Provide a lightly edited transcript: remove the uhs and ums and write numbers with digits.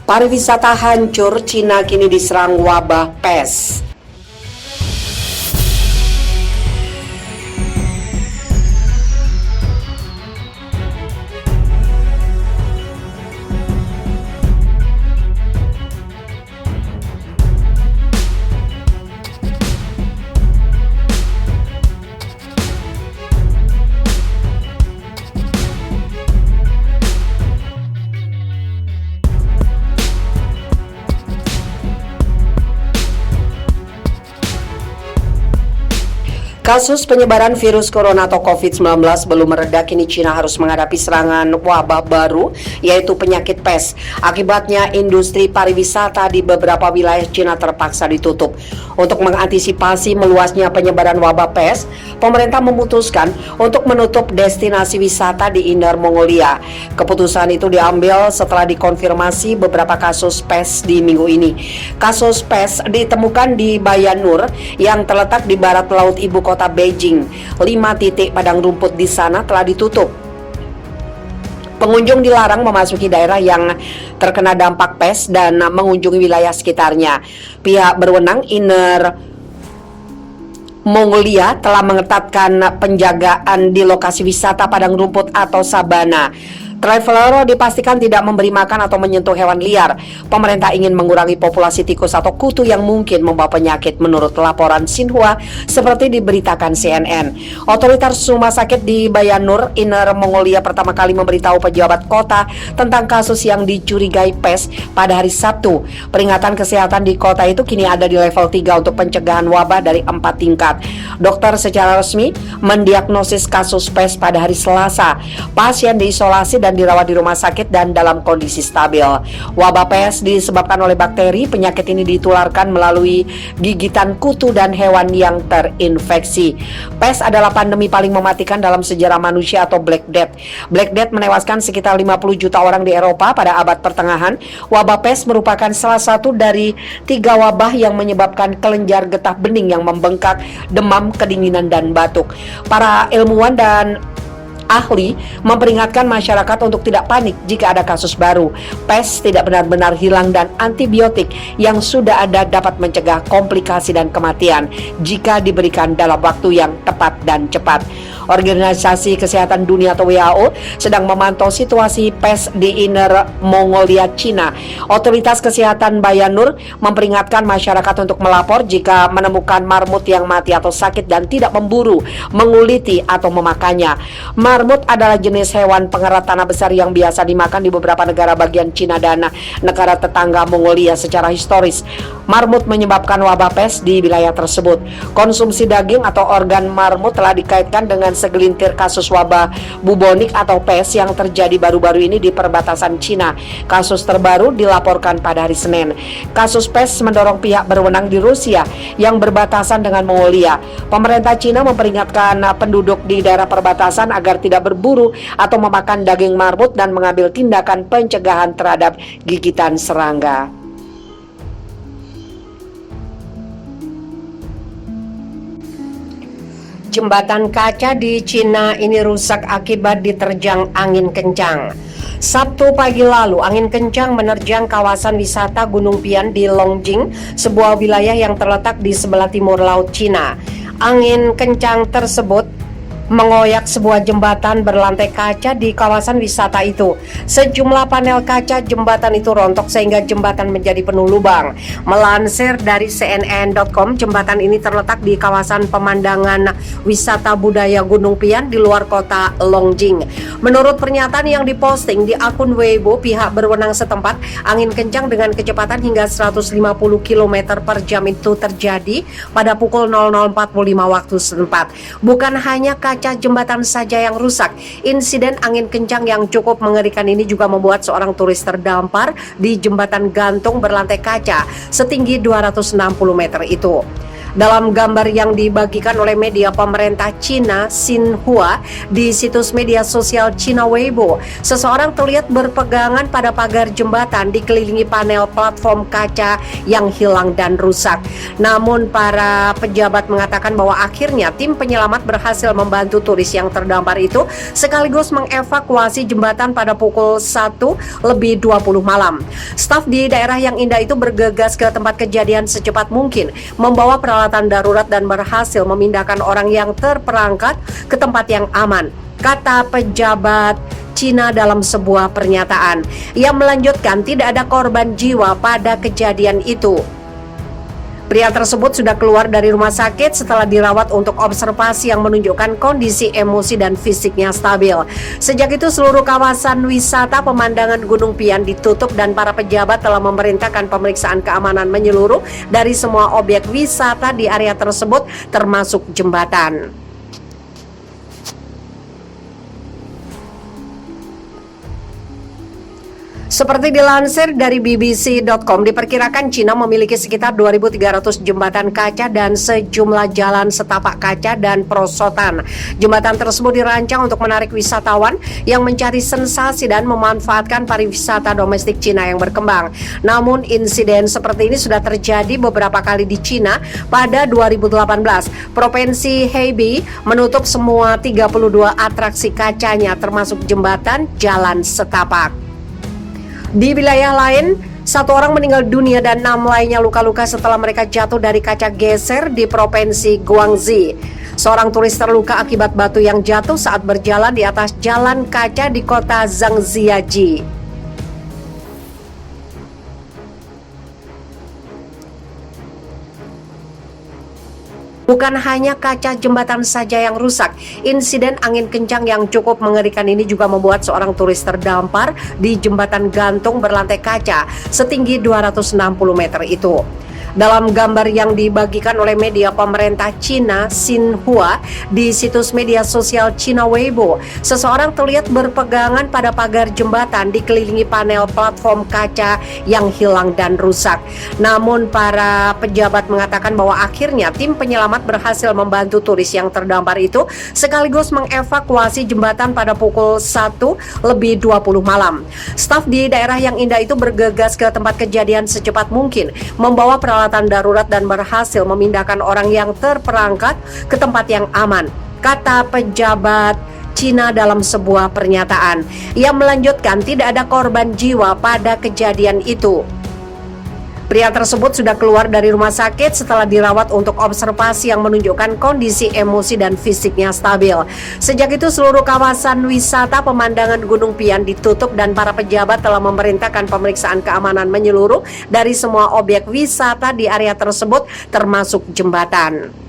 Pariwisata hancur, Cina kini diserang wabah pes. Kasus penyebaran virus corona atau COVID-19 belum mereda, kini Cina harus menghadapi serangan wabah baru, yaitu penyakit pes. Akibatnya, industri pariwisata di beberapa wilayah Cina terpaksa ditutup. Untuk mengantisipasi meluasnya penyebaran wabah pes, pemerintah memutuskan untuk menutup destinasi wisata di Inner Mongolia. Keputusan itu diambil setelah dikonfirmasi beberapa kasus pes di minggu ini. Kasus pes ditemukan di Bayan Nur yang terletak di barat laut ibu kota Beijing. 5 titik padang rumput di sana telah ditutup. Pengunjung dilarang memasuki daerah yang terkena dampak pes dan mengunjungi wilayah sekitarnya. Pihak berwenang Inner Mongolia telah mengetatkan penjagaan di lokasi wisata padang rumput atau sabana. Traveler dipastikan tidak memberi makan atau menyentuh hewan liar. Pemerintah ingin mengurangi populasi tikus atau kutu yang mungkin membawa penyakit menurut laporan Xinhua seperti diberitakan CNN. Otoritas rumah sakit di Bayan Nur, Inner Mongolia pertama kali memberitahu pejabat kota tentang kasus yang dicurigai pes pada hari Sabtu. Peringatan kesehatan di kota itu kini ada di level 3 untuk pencegahan wabah dari 4 tingkat. Dokter secara resmi mendiagnosis kasus pes pada hari Selasa. Pasien diisolasi dan dirawat di rumah sakit dan dalam kondisi stabil. Wabah pes disebabkan oleh bakteri. Penyakit ini ditularkan melalui gigitan kutu dan hewan yang terinfeksi. Pes adalah pandemi paling mematikan dalam sejarah manusia atau Black Death. Black Death menewaskan sekitar 50 juta orang di Eropa pada abad pertengahan. Wabah pes merupakan salah satu dari 3 wabah yang menyebabkan kelenjar getah bening yang membengkak, demam, kedinginan, dan batuk. Para ilmuwan dan ahli memperingatkan masyarakat untuk tidak panik jika ada kasus baru. Pes tidak benar-benar hilang dan antibiotik yang sudah ada dapat mencegah komplikasi dan kematian jika diberikan dalam waktu yang tepat dan cepat. Organisasi Kesehatan Dunia atau WHO sedang memantau situasi pes di Inner Mongolia, Cina. Otoritas Kesehatan Bayan Nur memperingatkan masyarakat untuk melapor jika menemukan marmut yang mati atau sakit dan tidak memburu, menguliti atau memakannya. Marmut adalah jenis hewan pengerat tanah besar yang biasa dimakan di beberapa negara bagian Cina dan negara tetangga Mongolia secara historis. Marmut menyebabkan wabah pes di wilayah tersebut. Konsumsi daging atau organ marmut telah dikaitkan dengan segelintir kasus wabah bubonik atau pes yang terjadi baru-baru ini di perbatasan Cina. Kasus terbaru dilaporkan pada hari Senin. Kasus pes mendorong pihak berwenang di Rusia yang berbatasan dengan Mongolia. Pemerintah Cina memperingatkan penduduk di daerah perbatasan agar tidak berburu atau memakan daging marmut dan mengambil tindakan pencegahan terhadap gigitan serangga. Jembatan kaca di Cina ini rusak akibat diterjang angin kencang. Sabtu pagi lalu, angin kencang menerjang kawasan wisata Gunung Pian di Longjing, sebuah wilayah yang terletak di sebelah timur laut Cina. Angin kencang tersebut mengoyak sebuah jembatan berlantai kaca di kawasan wisata itu. Sejumlah panel kaca jembatan itu rontok sehingga jembatan menjadi penuh lubang. Melansir dari CNN.com, jembatan ini terletak di kawasan pemandangan wisata budaya Gunung Pian di luar kota Longjing. Menurut pernyataan yang diposting di akun Weibo pihak berwenang setempat, angin kencang dengan kecepatan hingga 150 km per jam itu terjadi pada pukul 00.45 waktu setempat. Bukan hanya kaca jembatan saja yang rusak, insiden angin kencang yang cukup mengerikan ini juga membuat seorang turis terdampar di jembatan gantung berlantai kaca setinggi 260 meter itu. Dalam gambar yang dibagikan oleh media pemerintah Cina Xinhua di situs media sosial Cina Weibo, seseorang terlihat berpegangan pada pagar jembatan dikelilingi panel platform kaca yang hilang dan rusak. Namun para pejabat mengatakan bahwa akhirnya tim penyelamat berhasil membantu turis yang terdampar itu sekaligus mengevakuasi jembatan pada pukul 1:20 malam. Staf di daerah yang indah itu bergegas ke tempat kejadian secepat mungkin, membawa peralatan darurat dan berhasil memindahkan orang yang terperangkap ke tempat yang aman, kata pejabat Cina dalam sebuah pernyataan. Ia melanjutkan tidak ada korban jiwa pada kejadian itu. Pria tersebut sudah keluar dari rumah sakit setelah dirawat untuk observasi yang menunjukkan kondisi emosi dan fisiknya stabil. Sejak itu seluruh kawasan wisata pemandangan Gunung Pian ditutup dan para pejabat telah memerintahkan pemeriksaan keamanan menyeluruh dari semua objek wisata di area tersebut termasuk jembatan. Seperti dilansir dari BBC.com, diperkirakan Cina memiliki sekitar 2.300 jembatan kaca dan sejumlah jalan setapak kaca dan perosotan. Jembatan tersebut dirancang untuk menarik wisatawan yang mencari sensasi dan memanfaatkan pariwisata domestik Cina yang berkembang. Namun insiden seperti ini sudah terjadi beberapa kali di Cina. Pada 2018, Provinsi Hebei menutup semua 32 atraksi kacanya termasuk jembatan jalan setapak. Di wilayah lain, 1 orang meninggal dunia dan 6 lainnya luka-luka setelah mereka jatuh dari kaca geser di Provinsi Guangxi. Seorang turis terluka akibat batu yang jatuh saat berjalan di atas jalan kaca di kota Zhangjiajie. Bukan hanya kaca jembatan saja yang rusak, insiden angin kencang yang cukup mengerikan ini juga membuat seorang turis terdampar di jembatan gantung berlantai kaca setinggi 260 meter itu. Dalam gambar yang dibagikan oleh media pemerintah Cina Xinhua di situs media sosial Cina Weibo, seseorang terlihat berpegangan pada pagar jembatan dikelilingi panel platform kaca yang hilang dan rusak. Namun para pejabat mengatakan bahwa akhirnya tim penyelamat berhasil membantu turis yang terdampar itu sekaligus mengevakuasi jembatan pada pukul 1:20 malam. Staf di daerah yang indah itu bergegas ke tempat kejadian secepat mungkin, membawa peralatan darurat dan berhasil memindahkan orang yang terperangkap ke tempat yang aman, kata pejabat Cina dalam sebuah pernyataan. Ia melanjutkan tidak ada korban jiwa pada kejadian itu. Pria tersebut sudah keluar dari rumah sakit setelah dirawat untuk observasi yang menunjukkan kondisi emosi dan fisiknya stabil. Sejak itu seluruh kawasan wisata pemandangan Gunung Pian ditutup dan para pejabat telah memerintahkan pemeriksaan keamanan menyeluruh dari semua objek wisata di area tersebut termasuk jembatan.